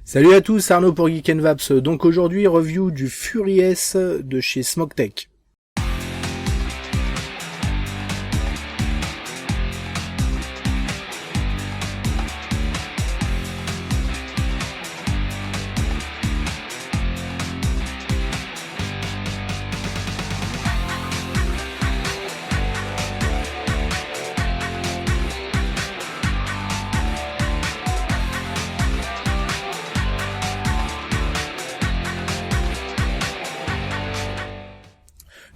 Salut à tous, Arnaud pour Geek & Vaps. Donc aujourd'hui, review du Fury S de chez Smoketech.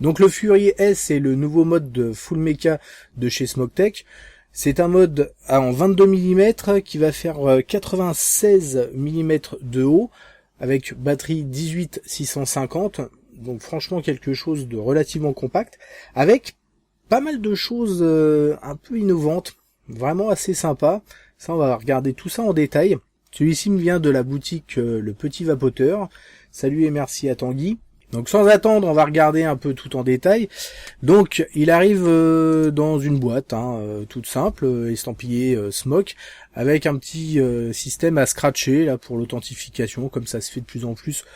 Donc le Fury S est le nouveau mode de Full Mecha de chez Smoketech. C'est un mode en 22 mm qui va faire 96 mm de haut avec batterie 18650. Donc franchement quelque chose de relativement compact avec pas mal de choses un peu innovantes, vraiment assez sympa. Ça on va regarder tout ça en détail. Celui-ci me vient de la boutique Le Petit Vapoteur. Salut et merci à Tanguy. Donc sans attendre, on va regarder un peu tout en détail. Donc il arrive dans une boîte, toute simple, estampillée Smok, avec un petit système à scratcher là pour l'authentification, comme ça se fait de plus en plus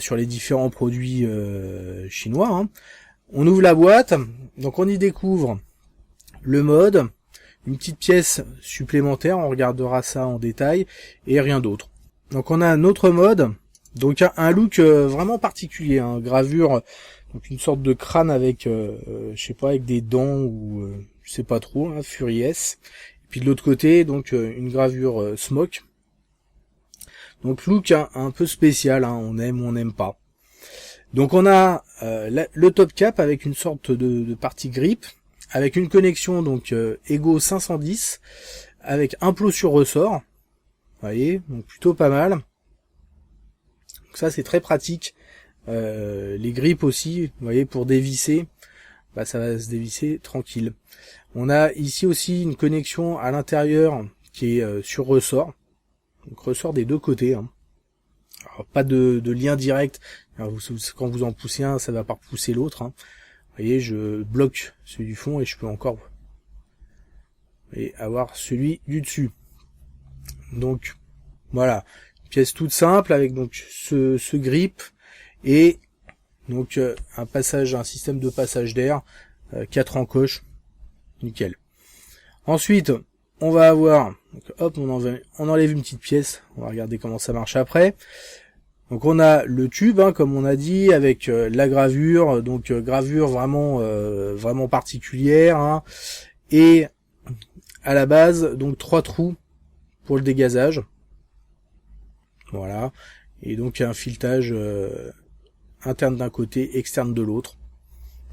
sur les différents produits chinois. On ouvre la boîte, donc on y découvre le mode, une petite pièce supplémentaire, on regardera ça en détail, et rien d'autre. Donc on a un autre mode. Donc un look vraiment particulier, gravure, donc une sorte de crâne avec, je sais pas, avec des dents ou je sais pas trop, Fury S. Et puis de l'autre côté, donc une gravure Smok. Donc look un peu spécial, on aime ou on n'aime pas. Donc on a le top cap avec une sorte de partie grip, avec une connexion donc Ego 510, avec un plot sur ressort. Vous voyez, donc plutôt pas mal. Donc ça c'est très pratique. Les grips aussi, vous voyez, pour dévisser, ça va se dévisser tranquille. On a ici aussi une connexion à l'intérieur qui est sur ressort. Donc ressort des deux côtés. Alors, pas de lien direct. Alors, quand vous en poussez un, ça va pas repousser l'autre. Vous voyez, je bloque celui du fond et je peux encore avoir celui du dessus. Donc voilà. Pièce toute simple avec donc ce grip et donc un système de passage d'air, 4 encoches, nickel. Ensuite, on va avoir, donc, hop, on enlève une petite pièce, on va regarder comment ça marche après. Donc on a le tube, comme on a dit, avec la gravure, donc gravure vraiment particulière, et à la base donc 3 trous pour le dégazage. Voilà, et donc un filetage interne d'un côté, externe de l'autre.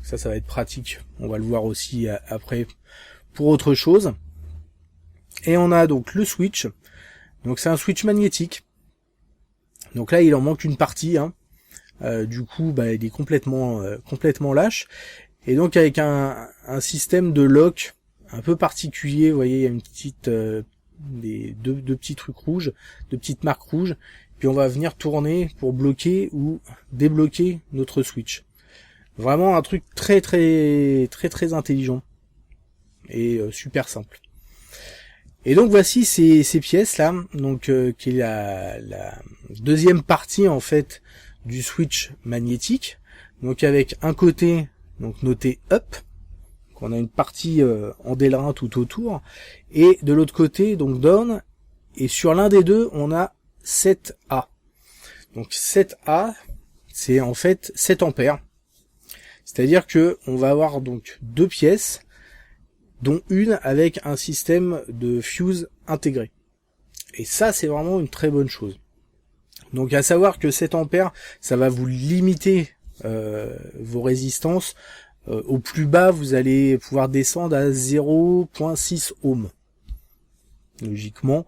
Ça va être pratique, on va le voir aussi après pour autre chose. Et on a donc le switch, donc c'est un switch magnétique. Donc là il en manque une partie, du coup il est complètement lâche. Et donc avec un système de lock un peu particulier, vous voyez il y a une petite... des deux petits trucs rouges, deux petites marques rouges, puis on va venir tourner pour bloquer ou débloquer notre switch. Vraiment un truc très intelligent et super simple. Et donc voici ces pièces là, donc qui est la deuxième partie en fait du switch magnétique. Donc avec un côté donc noté up. On a une partie en délerin tout autour, et de l'autre côté donc down, et sur l'un des deux on a 7A. Donc 7A c'est en fait 7 ampères, c'est-à-dire que on va avoir donc deux pièces, dont une avec un système de fuse intégré, et ça c'est vraiment une très bonne chose. Donc à savoir que 7 ampères ça va vous limiter vos résistances. Au plus bas, vous allez pouvoir descendre à 0.6 ohms. Logiquement,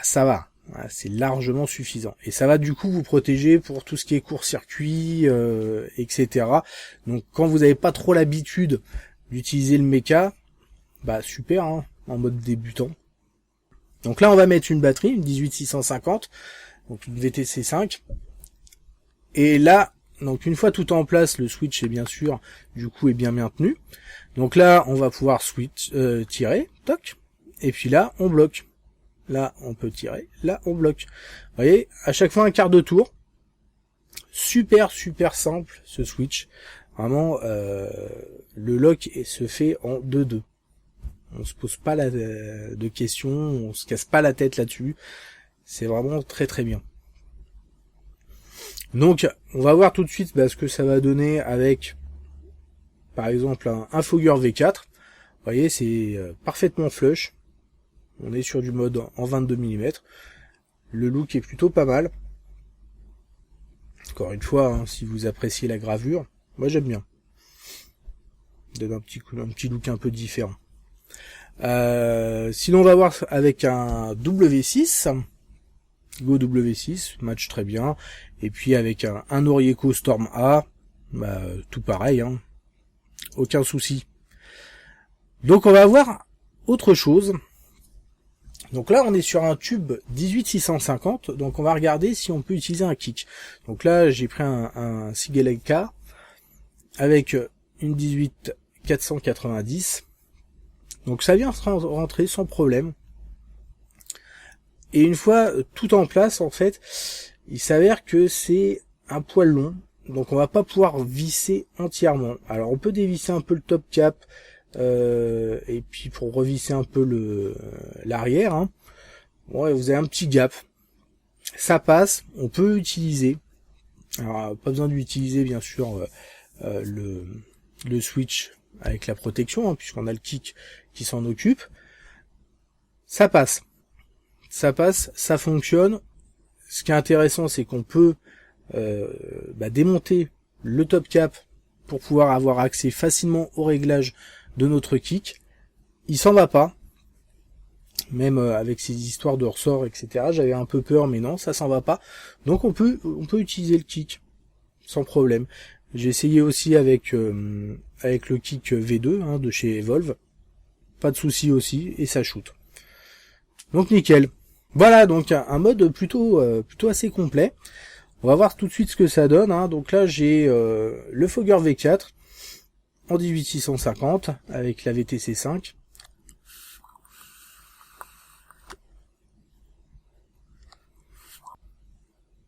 ça va. C'est largement suffisant. Et ça va du coup vous protéger pour tout ce qui est court-circuit, etc. Donc quand vous n'avez pas trop l'habitude d'utiliser le mecha, super, en mode débutant. Donc là, on va mettre une batterie, une 18650, donc une VTC 5. Et là, donc une fois tout en place, le switch est bien sûr du coup est bien maintenu. Donc là on va pouvoir tirer, toc, et puis là on bloque. là on peut tirer, là on bloque. Vous voyez, à chaque fois un quart de tour. Super simple ce switch. Vraiment, le lock se fait en 2-2. On se pose pas de questions, on se casse pas la tête là-dessus. C'est vraiment très bien. Donc, on va voir tout de suite ce que ça va donner avec, par exemple, un Fogger V4. Vous voyez, c'est parfaitement flush. On est sur du mode en 22 mm. Le look est plutôt pas mal. Encore une fois, hein, si vous appréciez la gravure, moi j'aime bien. Donne un petit look un peu différent. Sinon on va voir avec un W6. Go W6, match très bien. Et puis avec un Norieco Storm A, tout pareil, hein. Aucun souci. Donc on va voir autre chose. Donc là, on est sur un tube 18650, donc on va regarder si on peut utiliser un kick. Donc là, j'ai pris un Sigeleka avec une 18490. Donc ça vient rentrer sans problème. Et une fois tout en place, en fait, il s'avère que c'est un poil long, donc on va pas pouvoir visser entièrement. Alors on peut dévisser un peu le top cap, et puis pour revisser un peu l'arrière, hein. Bon, vous avez un petit gap, ça passe, on peut utiliser. Alors pas besoin d'utiliser bien sûr le switch avec la protection, hein, puisqu'on a le kick qui s'en occupe. Ça passe, ça fonctionne. Ce qui est intéressant, c'est qu'on peut démonter le top cap pour pouvoir avoir accès facilement au réglage de notre kick. Il s'en va pas, même avec ces histoires de ressort, etc. J'avais un peu peur, mais non, ça s'en va pas. Donc on peut utiliser le kick sans problème. J'ai essayé aussi avec le kick V2 hein, de chez Evolve, pas de souci aussi, et ça shoot. Donc nickel. Voilà, donc un mode plutôt assez complet. On va voir tout de suite ce que ça donne, hein. Donc là j'ai le Fogger V4 en 18650 avec la VTC5.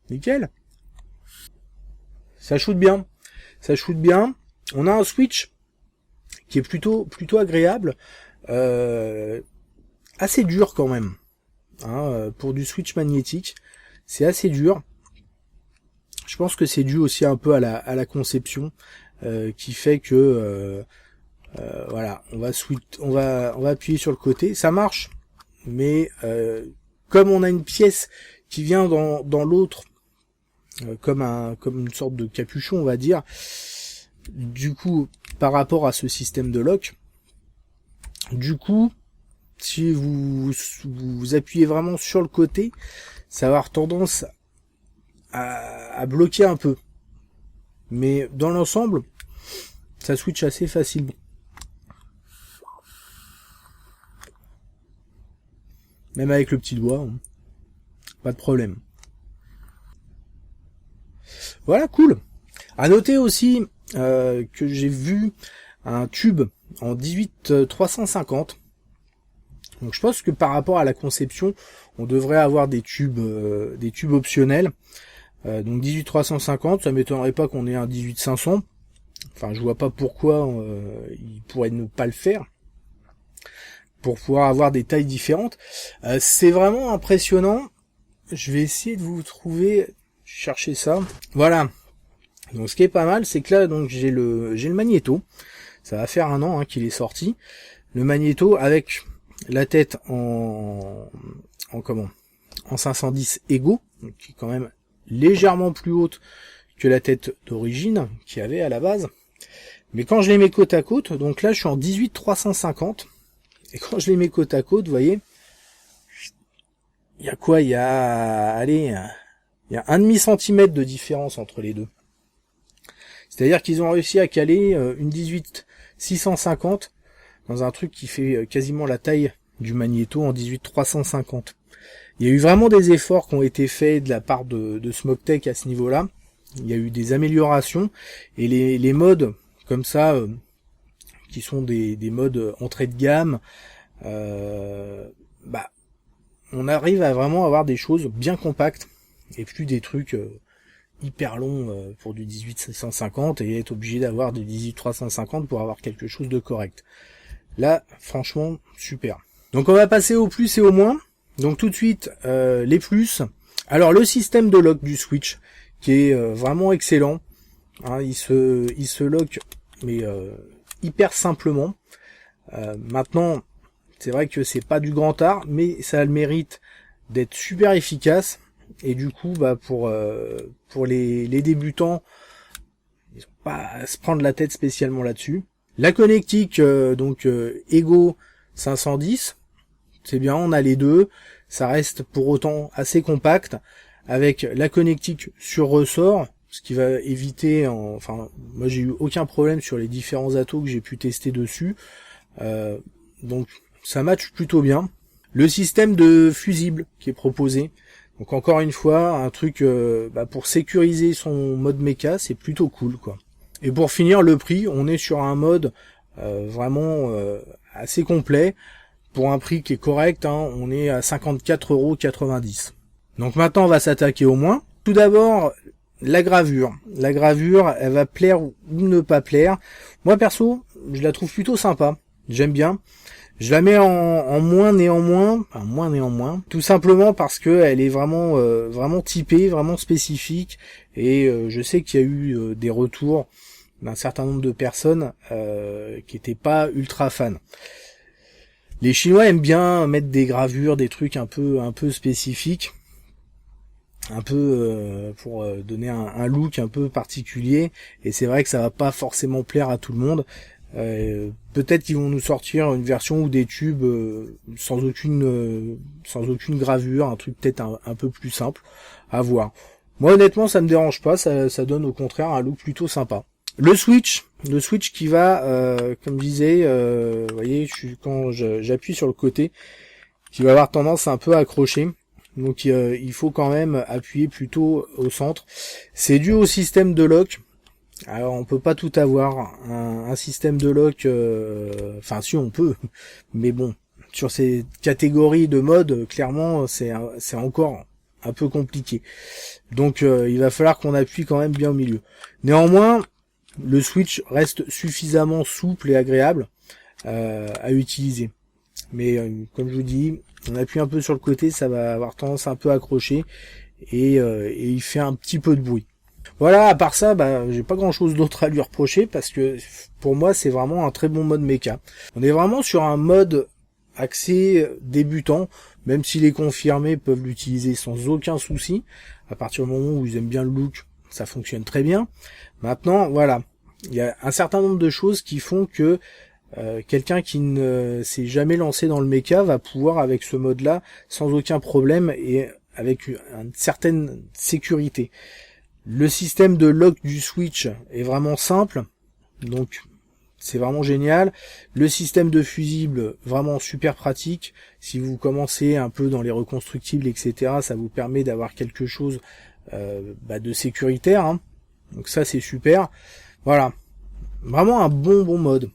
Nickel. Ça shoot bien. On a un switch qui est plutôt agréable, assez dur quand même. Hein, pour du switch magnétique, c'est assez dur. Je pense que c'est dû aussi un peu à la conception qui fait que voilà, on va appuyer sur le côté, ça marche, mais comme on a une pièce qui vient dans l'autre, comme une sorte de capuchon, on va dire, du coup, par rapport à ce système de lock, du coup, si vous appuyez vraiment sur le côté, ça va avoir tendance à bloquer un peu. Mais dans l'ensemble, ça switch assez facilement. Même avec le petit doigt, hein. Pas de problème. Voilà, cool. À noter aussi que j'ai vu un tube en 18-350. Donc je pense que par rapport à la conception, on devrait avoir des tubes optionnels. Donc 18-350, ça m'étonnerait pas qu'on ait un 18-500. Enfin, je vois pas pourquoi il pourrait ne pas le faire. Pour pouvoir avoir des tailles différentes. C'est vraiment impressionnant. Je vais essayer de vous trouver, chercher ça. Voilà. Donc ce qui est pas mal, c'est que là, donc j'ai le magnéto. Ça va faire 1 an qu'il est sorti. Le magnéto avec la tête en 510 Ego, qui est quand même légèrement plus haute que la tête d'origine qu'il y avait à la base. Mais quand je les mets côte à côte, donc là je suis en 18-350, et quand je les mets côte à côte, vous voyez, il y a quoi? Il y a 1,5 centimètre de différence entre les deux. C'est-à-dire qu'ils ont réussi à caler une 18-650 dans un truc qui fait quasiment la taille du magnéto en 18-350. Il y a eu vraiment des efforts qui ont été faits de la part de Smogtech à ce niveau-là. Il y a eu des améliorations, et les modes comme ça, qui sont des modes entrée de gamme, on arrive à vraiment avoir des choses bien compactes et plus des trucs hyper longs pour du 18-650 et être obligé d'avoir du 18-350 pour avoir quelque chose de correct. Là, franchement, super. Donc on va passer au plus et au moins. Donc tout de suite, les plus. Alors le système de lock du Switch, qui est vraiment excellent. Hein, il se lock, mais hyper simplement. Maintenant, c'est vrai que c'est pas du grand art, mais ça a le mérite d'être super efficace. Et du coup, pour les débutants, ils ont pas à se prendre la tête spécialement là-dessus. La connectique, Ego 510, c'est bien, on a les deux. Ça reste pour autant assez compact, avec la connectique sur ressort, ce qui va éviter, moi j'ai eu aucun problème sur les différents atos que j'ai pu tester dessus. Donc ça match plutôt bien. Le système de fusible qui est proposé. Donc encore une fois, un truc pour sécuriser son mode méca, c'est plutôt cool quoi. Et pour finir, le prix, on est sur un mode vraiment assez complet. Pour un prix qui est correct, hein, on est à 54,90 €. Donc maintenant, on va s'attaquer au moins. Tout d'abord, la gravure. La gravure, elle va plaire ou ne pas plaire. Moi perso, je la trouve plutôt sympa. J'aime bien. Je la mets en moins néanmoins, tout simplement parce que elle est vraiment vraiment typée, vraiment spécifique, et je sais qu'il y a eu des retours d'un certain nombre de personnes qui étaient pas ultra fans. Les Chinois aiment bien mettre des gravures, des trucs un peu spécifiques, un peu pour donner un look un peu particulier, et c'est vrai que ça va pas forcément plaire à tout le monde. Peut-être qu'ils vont nous sortir une version ou des tubes sans aucune gravure, un truc peut-être un peu plus simple à voir. Moi honnêtement ça me dérange pas, ça donne au contraire un look plutôt sympa. Le Switch qui va, comme je disais, vous voyez, quand j'appuie sur le côté, qui va avoir tendance un peu à accrocher. Donc il faut quand même appuyer plutôt au centre. C'est dû au système de lock. Alors on peut pas tout avoir, un système de lock, si on peut, mais bon, sur ces catégories de mode, clairement c'est encore un peu compliqué. Donc il va falloir qu'on appuie quand même bien au milieu. Néanmoins, le Switch reste suffisamment souple et agréable à utiliser. Mais comme je vous dis, on appuie un peu sur le côté, ça va avoir tendance un peu à accrocher et il fait un petit peu de bruit. Voilà, à part ça, j'ai pas grand chose d'autre à lui reprocher parce que pour moi c'est vraiment un très bon mode méca. On est vraiment sur un mode axé débutant, même si les confirmés peuvent l'utiliser sans aucun souci. À partir du moment où ils aiment bien le look, ça fonctionne très bien. Maintenant, voilà, il y a un certain nombre de choses qui font que quelqu'un qui ne s'est jamais lancé dans le méca va pouvoir avec ce mode-là sans aucun problème et avec une certaine sécurité. Le système de lock du Switch est vraiment simple, donc c'est vraiment génial. Le système de fusible, vraiment super pratique. Si vous commencez un peu dans les reconstructibles, etc., ça vous permet d'avoir quelque chose de sécuritaire. Hein. Donc ça, c'est super. Voilà, vraiment un bon mode.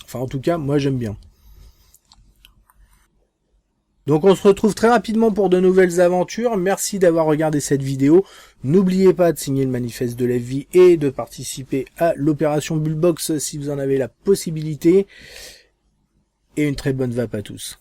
Enfin, en tout cas, moi, j'aime bien. Donc on se retrouve très rapidement pour de nouvelles aventures. Merci d'avoir regardé cette vidéo. N'oubliez pas de signer le manifeste de la vie et de participer à l'opération Bullbox si vous en avez la possibilité. Et une très bonne vape à tous.